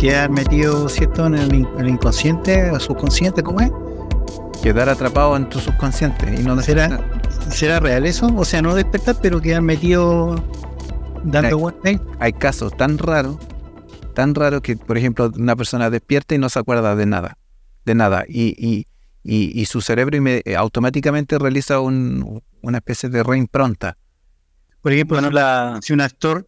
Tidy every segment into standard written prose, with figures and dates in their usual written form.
quedar metido, ¿cierto?, en el inconsciente, o subconsciente, ¿cómo es? Quedar atrapado en tu subconsciente y no despertar. ¿Será real eso? O sea, no despertar, pero quedar metido dando vueltas. Hay casos tan raros que, por ejemplo, una persona despierta y no se acuerda de nada, y su cerebro automáticamente realiza una especie de reimpronta. Por ejemplo, si un actor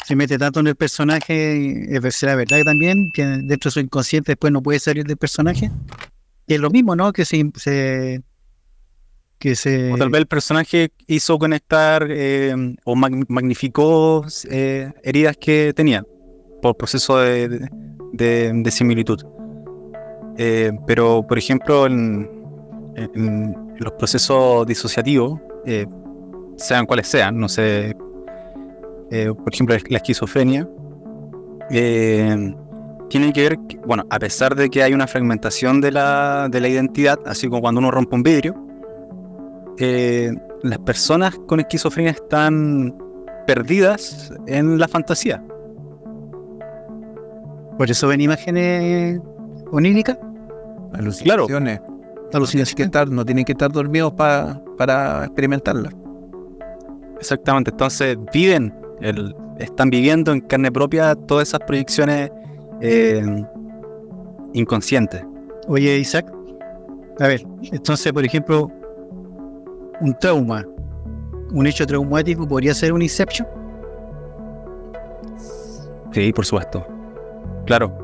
se mete tanto en el personaje, ¿será verdad también que dentro de su inconsciente después no puede salir del personaje? Y es lo mismo, ¿no? Que O tal vez el personaje hizo conectar o magnificó heridas que tenía por proceso de similitud. Pero, por ejemplo, en los procesos disociativos, sean cuales sean, no sé, por ejemplo, la esquizofrenia, tiene que ver, bueno, a pesar de que hay una fragmentación de la identidad, así como cuando uno rompe un vidrio, las personas con esquizofrenia están perdidas en la fantasía. Por eso ven imágenes oníricas. Alucinaciones. Alucinaciones. No tienen que estar dormidos para experimentarlas. Exactamente, entonces están viviendo en carne propia todas esas proyecciones inconscientes. Oye, Isaac, a ver, entonces, por ejemplo, un trauma, un hecho traumático podría ser un inception. Sí, por supuesto. Claro,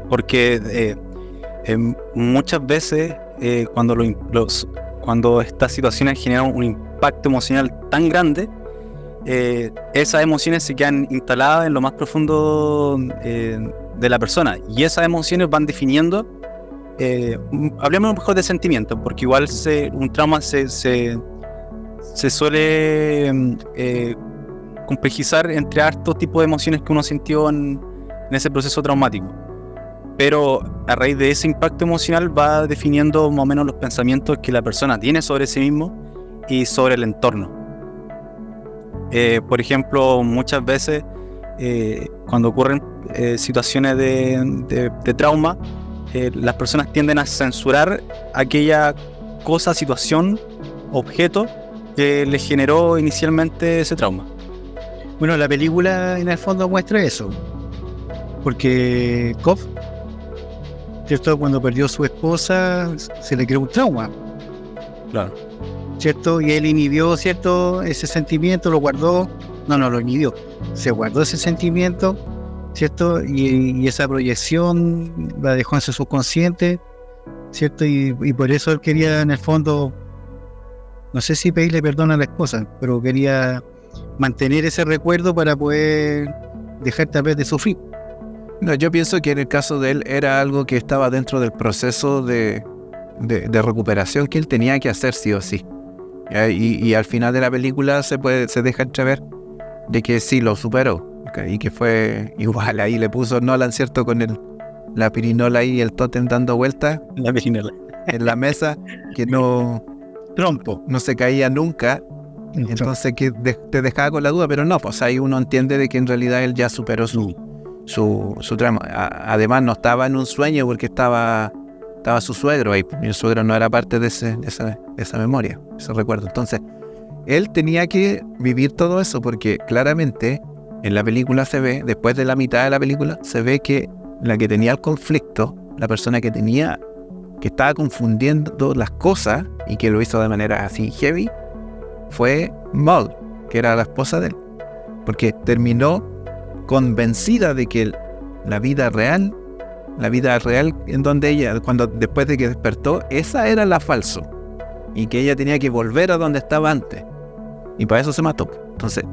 porque muchas veces cuando estas situaciones generan un impacto emocional tan grande, esas emociones se quedan instaladas en lo más profundo de la persona, y esas emociones van definiendo, hablemos mejor de sentimientos, porque igual un trauma se suele complejizar entre hartos tipos de emociones que uno sintió en ese proceso traumático, pero a raíz de ese impacto emocional va definiendo más o menos los pensamientos que la persona tiene sobre sí mismo y sobre el entorno. Por ejemplo, muchas veces cuando ocurren situaciones de trauma, las personas tienden a censurar aquella cosa, situación, objeto que les generó inicialmente ese trauma. Bueno, la película en el fondo muestra eso, porque Cobb, ¿cierto?, cuando perdió a su esposa se le creó un trauma. Claro. ¿Cierto? Y él inhibió, ¿cierto?, ese sentimiento, lo guardó. No lo inhibió, se guardó ese sentimiento, ¿cierto? Y esa proyección la dejó en su subconsciente, ¿cierto? Y por eso él quería, en el fondo, no sé si pedirle perdón a la esposa, pero quería mantener ese recuerdo para poder dejar tal vez de sufrir. No, yo pienso que en el caso de él era algo que estaba dentro del proceso de recuperación que él tenía que hacer sí o sí. Y al final de la película se deja entrever de que sí lo superó, y que fue igual. Ahí le puso Nolan, ¿cierto?, con la pirinola ahí y el tótem dando vueltas en la mesa, que no se caía nunca. Entonces que te dejaba con la duda, pero no, pues ahí uno entiende de que en realidad él ya superó su trama. Además no estaba en un sueño, porque estaba su suegro ahí, y el suegro no era parte de esa memoria, ese recuerdo. Entonces él tenía que vivir todo eso, porque claramente en la película se ve, después de la mitad de la película, se ve que la que tenía el conflicto, la persona que estaba confundiendo las cosas y que lo hizo de manera así heavy, fue Maud, que era la esposa de él, porque terminó convencida de que la vida real en donde ella, después de que despertó, esa era la falso, y que ella tenía que volver a donde estaba antes, y para eso se mató. Entonces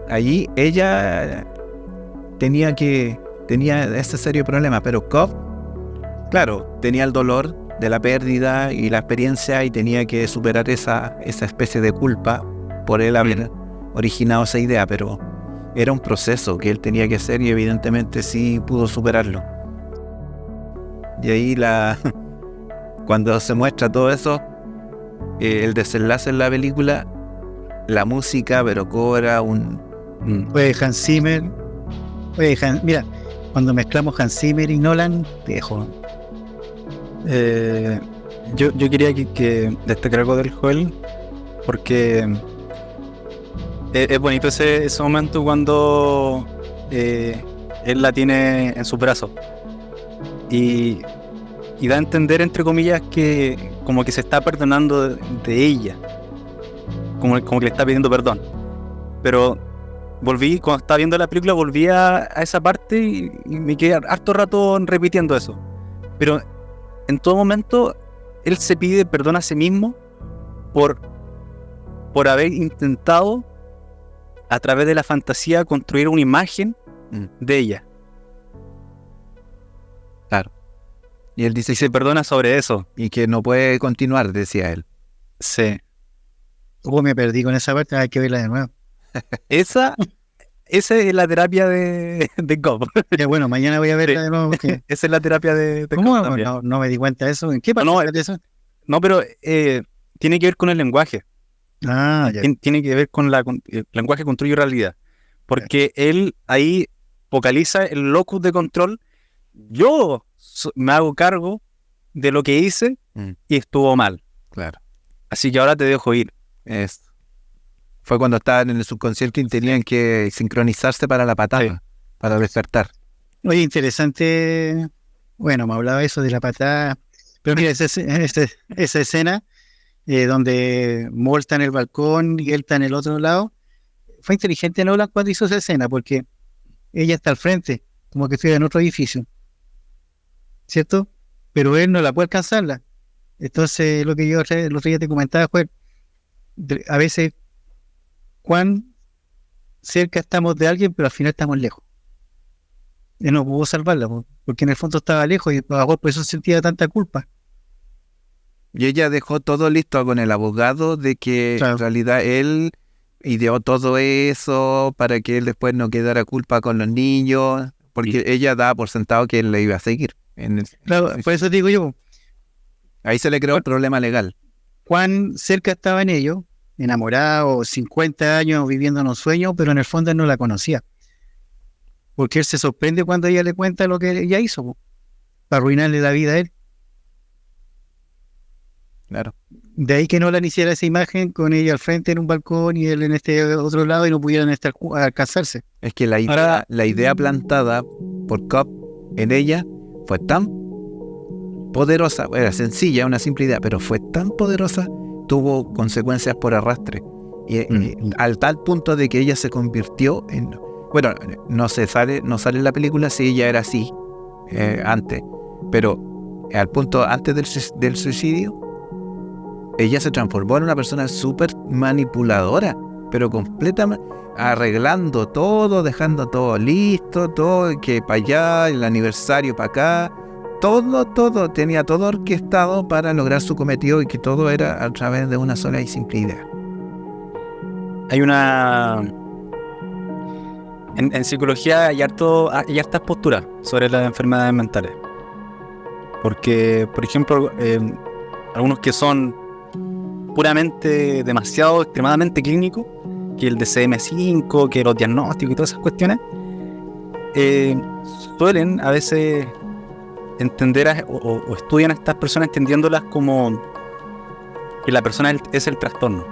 allí ella tenía ese serio problema, pero Cobb, claro, tenía el dolor de la pérdida y la experiencia, y tenía que superar esa especie de culpa por él haber originado esa idea, pero era un proceso que él tenía que hacer, y evidentemente sí pudo superarlo. Y ahí cuando se muestra todo eso, el desenlace en la película, la música, pero cobra Oye, Hans Zimmer. Mira, Cuando mezclamos Hans Zimmer y Nolan, te dejo. Yo quería que destacar algo del Joel, porque es bonito ese momento cuando él la tiene en sus brazos y da a entender, entre comillas, que como que se está perdonando de ella, como que le está pidiendo perdón. Pero cuando estaba viendo la película, volví a esa parte y me quedé harto rato repitiendo eso. Pero en todo momento él se pide perdón a sí mismo por haber intentado a través de la fantasía construir una imagen de ella. Claro. Y él dice y se perdona sobre eso. Y que no puede continuar, decía él. Sí. Me perdí con esa parte, hay que verla de nuevo. Esa es la terapia de Cobb. Ya, bueno, mañana voy a verla de nuevo. Porque... Esa es la terapia de ¿Cómo? Cobb. No me di cuenta de eso. ¿En qué parte de eso? No, pero tiene que ver con el lenguaje. Ya. Tiene que ver con el lenguaje construye realidad. Porque él ahí vocaliza el locus de control. Yo me hago cargo de lo que hice y estuvo mal. Claro. Así que ahora te dejo ir. Fue cuando estaban en el subconsciente y tenían que sincronizarse para la patada, para despertar. Oye, interesante. Bueno, me hablaba eso de la patada. Pero mira, esa escena donde Moll está en el balcón y él está en el otro lado. Fue inteligente Nolan cuando hizo esa escena, porque ella está al frente, como que estuviera en otro edificio, ¿cierto? Pero él no la puede alcanzarla. Entonces, lo que yo el otro día te comentaba fue, a veces, cuán cerca estamos de alguien, pero al final estamos lejos. Él no pudo salvarla, porque en el fondo estaba lejos y por eso sentía tanta culpa. Y ella dejó todo listo con el abogado de que en realidad él ideó todo eso para que él después no quedara culpa con los niños, porque ella daba por sentado que él le iba a seguir. Claro, por eso digo yo. Ahí se le creó el problema legal. Cuán cerca estaban ellos, enamorados, 50 años viviendo en un sueño, pero en el fondo él no la conocía. Porque él se sorprende cuando ella le cuenta lo que ella hizo, para arruinarle la vida a él. Claro. De ahí que Nolan hiciera esa imagen con ella al frente en un balcón y él en este otro lado y no pudieran alcanzarse. Es que la idea plantada por Cobb en ella fue tan poderosa, era sencilla, una simple idea, pero fue tan poderosa, tuvo consecuencias por arrastre. Y al tal punto de que ella se convirtió en... Bueno, no sale en la película si ella era así antes, pero al punto antes del suicidio, ella se transformó en una persona súper manipuladora, pero completamente arreglando todo, dejando todo listo, todo que para allá, el aniversario para acá, todo, tenía todo orquestado para lograr su cometido y que todo era a través de una sola y simple idea. Hay una... En psicología hay hartas posturas sobre las enfermedades mentales. Porque, por ejemplo, algunos que son puramente extremadamente clínicos, que el DSM-5, que los diagnósticos y todas esas cuestiones, suelen a veces entender o estudian a estas personas entendiéndolas como que la persona es el trastorno,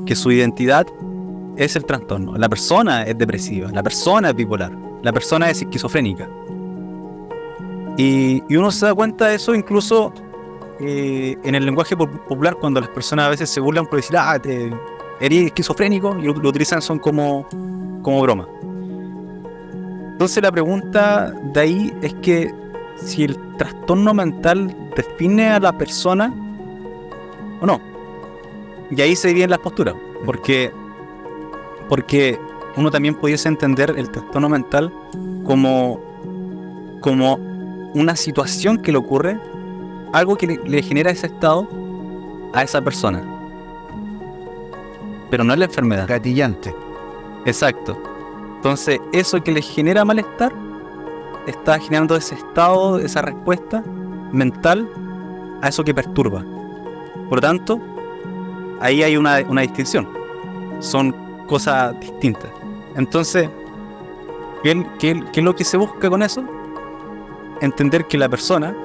que su identidad es el trastorno, la persona es depresiva, la persona es bipolar, la persona es esquizofrénica. Y uno se da cuenta de eso incluso en el lenguaje popular, cuando las personas a veces se burlan por decir, eres esquizofrénico, y lo utilizan son como broma. Entonces la pregunta de ahí es que si el trastorno mental define a la persona o no. Y ahí se dividen las posturas, porque uno también pudiese entender el trastorno mental como una situación que le ocurre, algo que le genera ese estado a esa persona, pero no es la enfermedad. Gatillante. Exacto. Entonces eso que le genera malestar está generando ese estado, esa respuesta mental a eso que perturba. Por lo tanto, ahí hay una distinción. Son cosas distintas. Entonces, ¿Qué es lo que se busca con eso? Entender que la persona,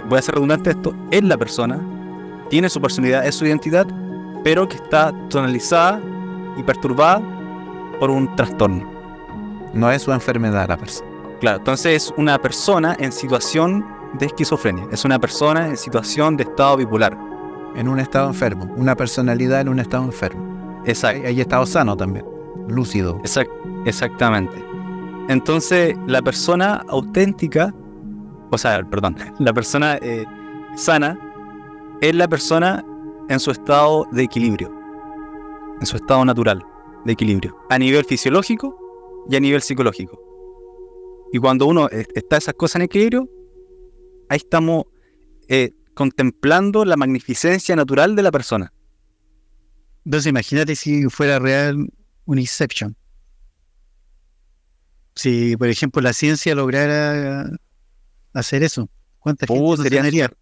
voy a ser redundante esto, es la persona, tiene su personalidad, es su identidad, pero que está tonalizada y perturbada por un trastorno. No es su enfermedad la persona. Claro, entonces es una persona en situación de esquizofrenia, es una persona en situación de estado bipolar. En un estado enfermo, una personalidad en un estado enfermo. Exacto. Hay estado sano también, lúcido. Exactamente. Entonces, la persona auténtica, la persona sana, es la persona en su estado de equilibrio, en su estado natural de equilibrio, a nivel fisiológico y a nivel psicológico. Y cuando uno está esas cosas en equilibrio, ahí estamos contemplando la magnificencia natural de la persona. Entonces imagínate si fuera real un Inception. Si, por ejemplo, la ciencia lograra hacer eso, ¿cuánta gente no sanaría?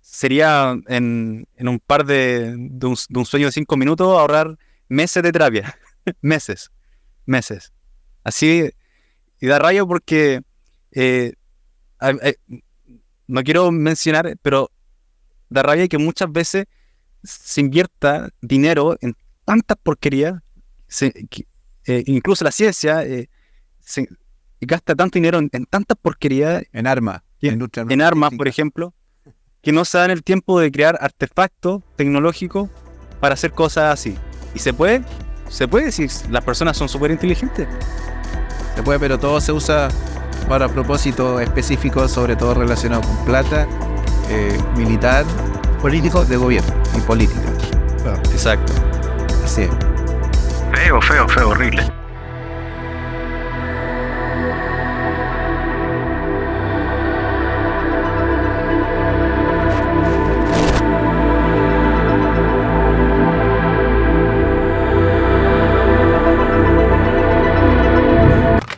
Sería en un par de un sueño de 5 minutos ahorrar meses de terapia. meses. Así, y da rayo porque no quiero mencionar, pero da rabia que muchas veces se invierta dinero en tantas porquerías, incluso la ciencia gasta tanto dinero en tantas porquerías, en armas, en armas, por ejemplo, que no se dan el tiempo de crear artefactos tecnológicos para hacer cosas así. Y se puede si las personas son súper inteligentes. Se puede, pero todo se usa para propósitos específicos, sobre todo relacionados con plata, militar, político, de gobierno y política. Exacto. Así es. Feo, horrible.